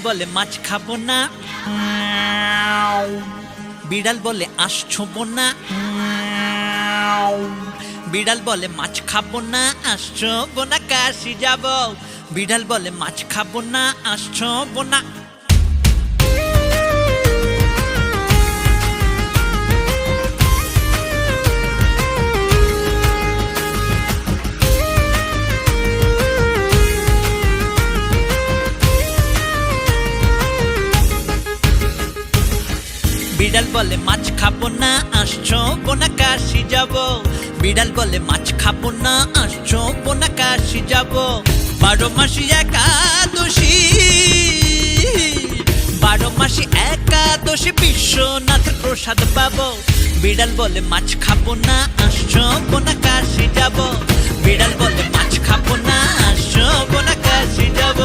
বলে মাছ খাবো না, বিড়াল বলে আঁশ ছোঁবো না। বিড়াল বলে মাছ খাবো না, আঁশ ছোঁবো না, কাশি যাব। বিড়াল বলে মাছ খাবো না, আঁশ ছোঁবো না। বিড়াল বলে মাছ খাবো না, আঁশ ছোঁবো না, কাশি যাব। বিড়াল বলে মাছ খাবো না, আঁশ ছোঁবো না, কাশি যাব। 12 মাসি একাদশী, 12 মাসি একাদশী বিশ্বনাথের প্রসাদ পাবো। বিড়াল বলে মাছ খাবো না, আঁশ ছোঁবো না, কাশি যাব। বিড়াল বলে মাছ খাবো না, আঁশ ছোঁবো না, কাশি যাব।